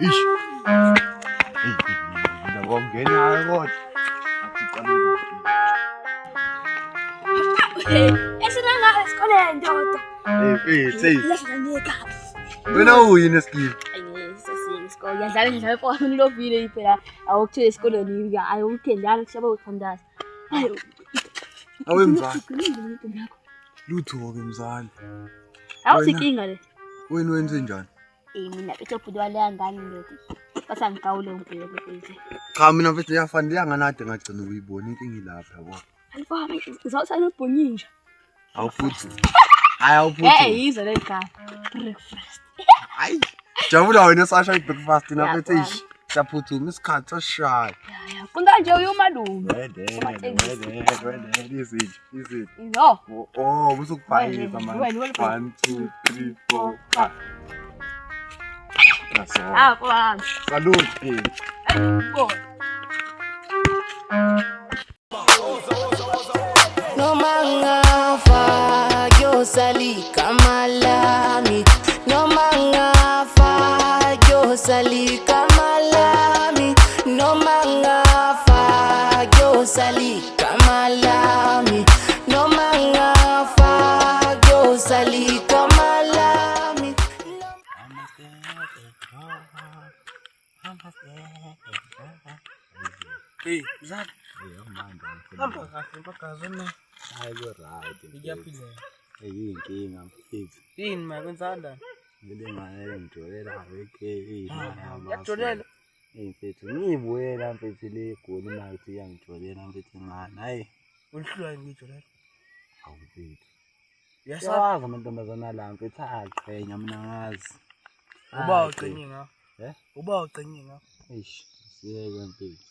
Ish. Ngiyabongena kodwa. Esinanga esikoleni ndoda. Hey, Lahlangeka. wena uyini esikini? Sesiyini isikole. Yadlala phone nilovile phela. Awukuthi esikoleni ayukhe njalo kushaba uthandaza. Hayo. Awemzala. Lutho ke mzala. Awusikinga le. Wena wenze njani? Mina bethu phudwala yangani ndoda. Basangikawule ngempilo bese. Cha mina mfethu yafanele nganade ngagcina ukuyibona inkingi ilapha yabo. Alifami ngizawuthanda ubhunyinja. Awufuthi. Hayi awufuthi. Yizo le gama. Breakfast. Hayi. Jabula wena sasha ibreakfast na mfethu ish. Saphuthuma isikhathi sashaya. Funda nje uyomalume. Wede. Izinto. No. Oh, busukubhayisa manje. 1 2 3 4 5. That's all. Wow. Salute. No mangafa yosali kamalami. No mangafa yosali kamalami. No mangafa yosali kamalami. No mangafa yosali kamalami. Hey, Zat. Hamba kahle mpaka zona. hayi ku right. Ngiyaphila. Eyinkinga mfethu. Yini ma kwenzanda? Ngilengane ngijolele aweke Yajolela. mfethu ngiyibuyela mfethu le goli manje iyangijolela mfethu ngani hayi Ulihlwa ngijolela. awufethu. Yasazi Yawazi amantombazana la mfethu aqhenya mina ngazi. uba uqinye nga. Uba uqinye nga. Eish siyeke mfethu.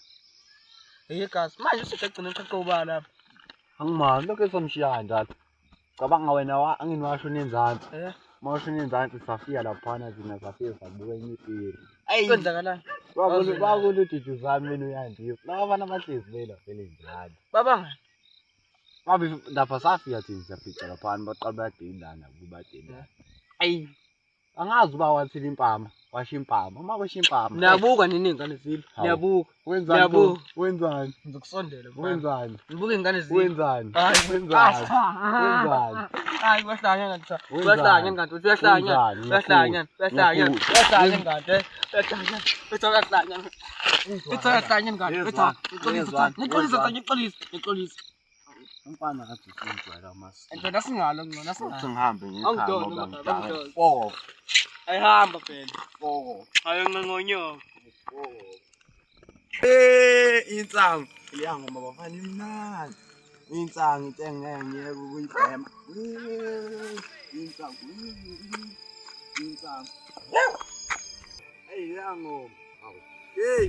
Eyegazi manje usegcina uqaqoba lapha. Angimali lokho esomshiya njalo. Cabanga wena anginwasho nenzansi. Mawasho nenzansi safika laphana thina safika sabuka inyipiri. Kwenzakalani? Bakulu dudu zami mina uyandiyo. Laba bana bahlezi lela vele njalo. Babanga. Babe lapha safika thina safica laphana baqala bayadindana kubadindana. Ayi. Angazi uba wathila impama, washa impama. Uma kwesha impama. Niyabuka nini ingane zilo? Niyabuka. Wenzani? Wenzani? Ngizokusondela. Wenzani? Ngibuka ingane zilo. Wenzani? Hayi Wenzani? Wenzani? Hayi kwahlanya ngantsa. Kwahlanya ngantsa. Uyahlanya. Kwahlanya. Kwahlanya. Kwahlanya ngantsa. Kwahlanya. Kwahlanya. Kwahlanya ngantsa. Ngiqolisa. Umfana kathi usenzela masi. Endoda singalo ngona singathi Ngihambe ngikhamba Angidoni. Oh. ayihamba phela. Oh. Ayonqonqonyo. Insangu liyangoma bafana imnandi. Insangu into engeke ukuyibhema. Insangu. Hey yangoma. Hey.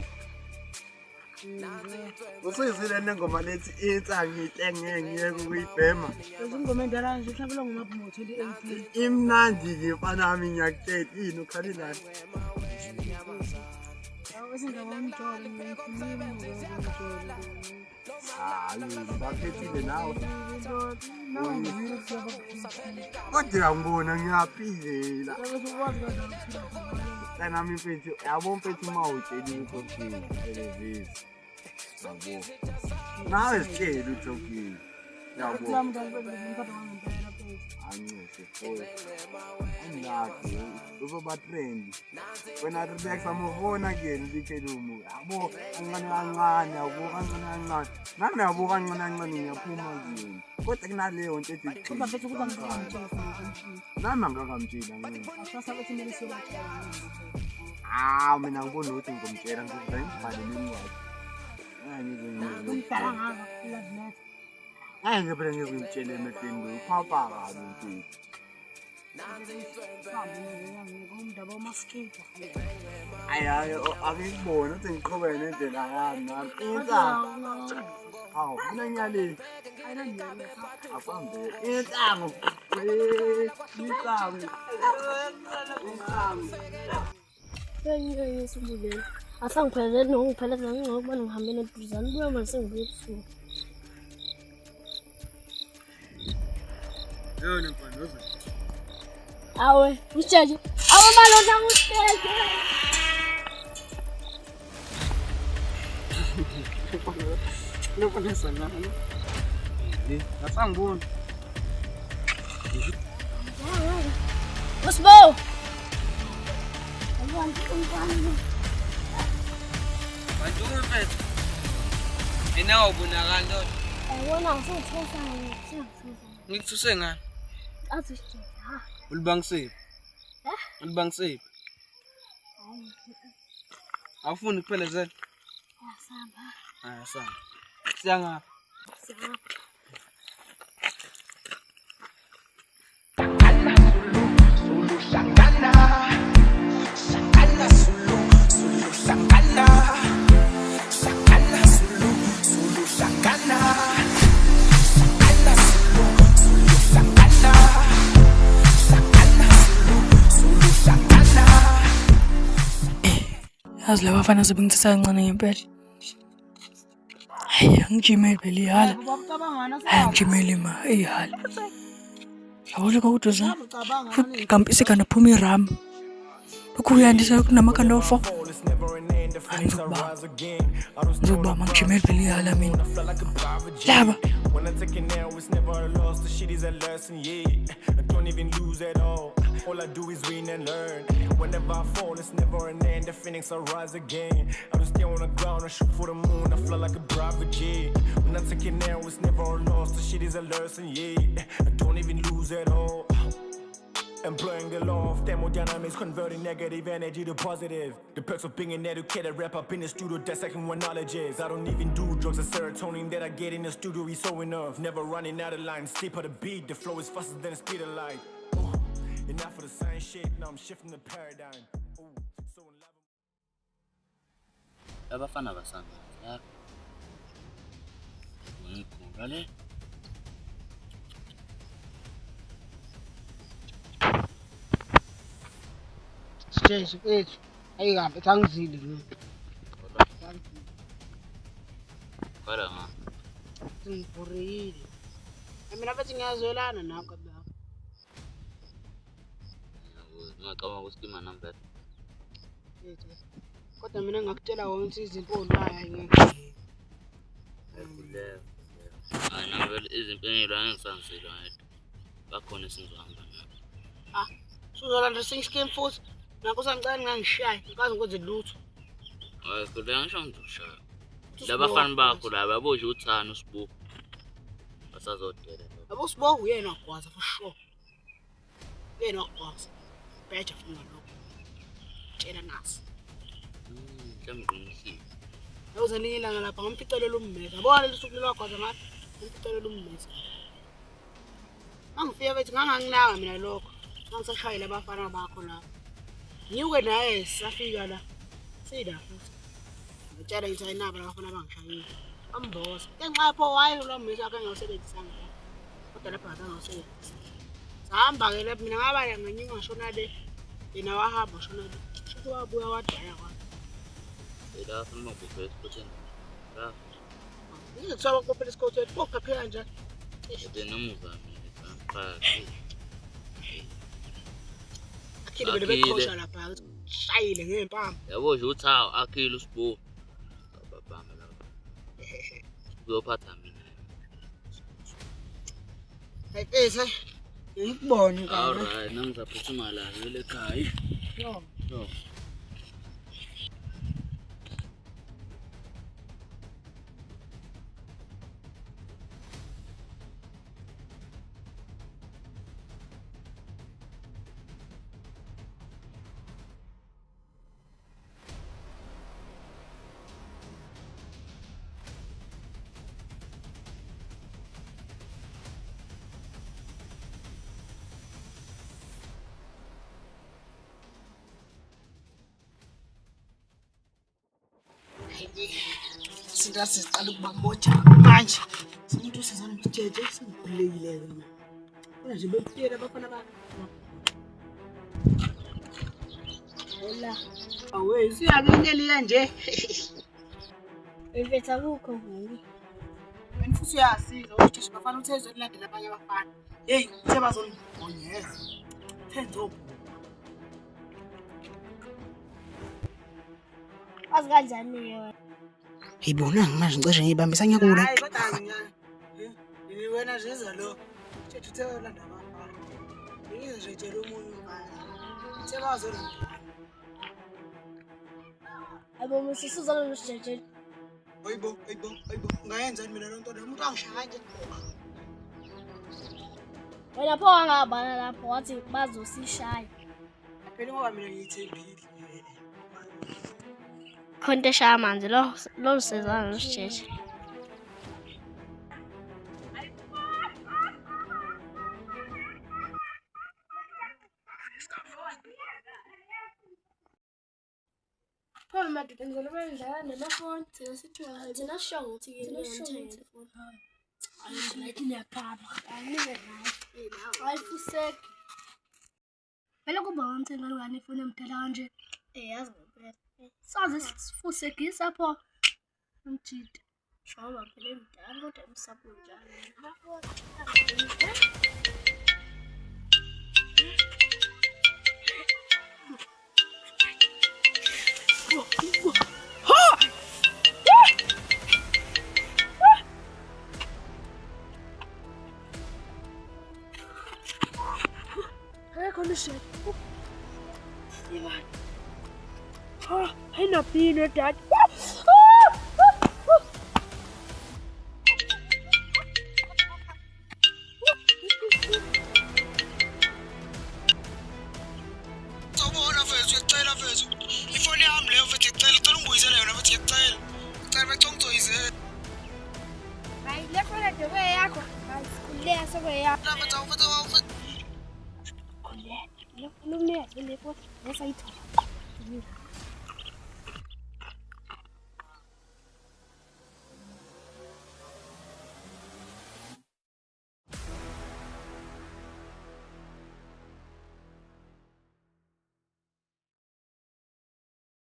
Usizile nengoma lethi insangu into engeke ukuyibhema. Izingoma endala nje uhlabela ngomaphumo 2018. Imnandi ke mfana wami ngiyakutshela yini ukhalilana. Awusindaba umjolo ngikhuluma ngomjolo. Hayi baphethile nawe. Kodwa ngibona ngiyaphilela. Kana mi mfethu yabo mfethu mawutshela ukuthi elevisi. Yabo. Nawe sitshela uJoki. Yabo. Anyese boy. Angathi uzoba trend. Wena relax amuvona again likhelumo. Yabo kancane yabo kancane. Nami yabo kancane ngiyaphuma kini. Kodwa kunaleyo nto ethi Kodwa mfethu kuba ngicela nami angakamtshela ngini. Asasa ukuthi kumele siyobatshela. Mina ngibona ukuthi ngizomtshela ngizwe imali lengwazi. Ngidala ngaka love Ngeke phela ngizimtshele emehlweni lo phapha kabi mfethu. Ngomdaba wamaskate. Hayi akuyibona ukuthi ngiqhubeke nendlela yami nami. Insangu. Hawu mina ngiyaleli. Asambe. Insangu. Insangu. Yesubulele. Asangiphelele nongiphelele ngokuba ngihambele ebuzana buya manje sengibuye ebusuku. Yona mfana Awe, ushaje. Awe malona ushaje. Loko sana. Nasangibona. Musbo! Ayun, kung Bantu mfethu. Mina ubonakala ndoda. ayona ngisuthusa ngithusa. Ngikuthuse ngani? Athi sithe. Ha. Ulibangisiphi? Eh? Ulibangisiphi? Awufuni kuphela zeni? Yasamba. Sanga. Siyanga. Siyapha. Yazi laba bafana sebengithatha kancane ngempela. Hayi angijimeli phela ihala. Hayi angijimeli ma ihala. Yabo lokho kuduza. Futhi kampisi kana phuma iram. Lokhu uyandisa kunamakanda ofo. Ngizoba mangijimeli phela ihala mina. Laba. When I take it now, it's never a loss. The shit is a lesson, yeah. I don't even lose at all. All I do is win and learn. Whenever I fall, it's never an end. The phoenix, I rise again. I don't stay on the ground, I shoot for the moon. I fly like a private jet. When I take it now, it's never a loss. The shit is a lesson, yeah. I don't even lose at all. Employing the law of thermodynamics, converting negative energy to positive. The perks of being an educated rap up in the studio, dissecting what knowledge is. I don't even do drugs, the serotonin that I get in the studio is so enough. Never running out of line, sleep at the beat, the flow is faster than the speed of light. Ooh, enough of the same shit, now I'm shifting the paradigm. Ooh, so in love. Abafana basanga yakho. Ngikho le. Sithe wethu ayikabe angizile mina. Kodwa nga Ngibhoreyile. Mina bathi ngiyazwelana nakho lapha. ngicabanga ukuthi ima number. Kodwa mina ngakutshela wona ukuthi izinto olayo ngeke. Ana vele izinto engilana ngisanzile ngedwa. Bakhona sinzohamba nabo. Ah, suzolanda singskeme futhi. Nakho sangicela ngangishaya, ngikaze ngikwenze lutho. Hayi kodwa ngisho ngizoshaya. Labafana bakho laba abosho uthana usibuku. Basazodela. Yabo sibo uyena ogwaza for sure. Uyena ogwaza. Beja funa lokho. Tshela nasi. Mhlawumbe Yawuze ninye ilanga lapha ngomficelela ummesa. Yabona lesuku lwagwaza ngathi ngomficelela ummesa. Angifika bethi nganganginawa mina lokho. Ngisashayela abafana bakho lapha. Ngiwe naye safika la. Sida futhi. Ngitshela ngithi ayinaba abafana bangishayile. Amboza. Kenxapho waye lo mmesa ake ngawusebenzisanga. Kodwa lapha akangawusebenzisa. Sahamba ke lapha mina ngaba nganyinga ngashona le. Yena wahamba ngashona le. Futhi wabuya wadaya kwathi. ila afuna ukubheka esikhoteni. La. Ngizothola kopela isikhotheni. Kokaphe kanjani? Ebenomuzana ngapha. Akhile bele bekhosha lapha. Shayile ngempama. Yabo nje uthi hawu akhile usibuku. Babamba lapha. Uzophatha mina. Ayifese. Ngikubona ngane. Alright, nangizaphuthuma la ngile ekhaya. Yo. Yo. Sindase siqala ukubamoja manje. Simuntu sizana mjeje singibhulekile mina. Bona nje bepiyela abafana bakhe. Hola. Awe siyakenyeli kanje. Mfethu akukho ngani. Wena futhi uyasiza ukuthi sibafana uthezwe ukulandela abanye abafana. Hey, sebazongibonyeza. Thenzo. Azi kanjani wena? Yibona manje ngicishe ngibambisa ngiyakula. Hayi kodwa wena ziza lo. Uthethela ndabafana. Ngizitshela umuntu ngani. Sebazo lo. Abo musisuza lo sijeje. Hayibo. Ngayenza mina lo nto umuntu angishaya nje. Wena pho angabana lapho wathi bazosishaya. Phela ngoba mina ngiyithembile. Khonto shaya amanzi lo sezana lo sijeje. Pho madoda ngizolobenzela nemafoni thina sithi thina sisho ukuthi ke ngiyamthela phone. Ayithi nephapha. Ayinibe nayo. Ayifuseke. Phela kuba ngomthenga ngani ifoni emdala kanje. Yazi ngempela. Saze sifusekisa pho. Umthidi. Shoba phela emdala kodwa emsapo njalo. Hay na pino dad. Sobona mfethu uyacela mfethu. Ifoni yami leyo mfethu ngicela ungibuyisele yona mfethu ngiyacela. Ngicela becongcoyizele. Hayi lefona dobe yakho. Hayi kulea sobe yakho. La mfethu awufethu. Kulea. Lo mne yasele pho. Yasayithola.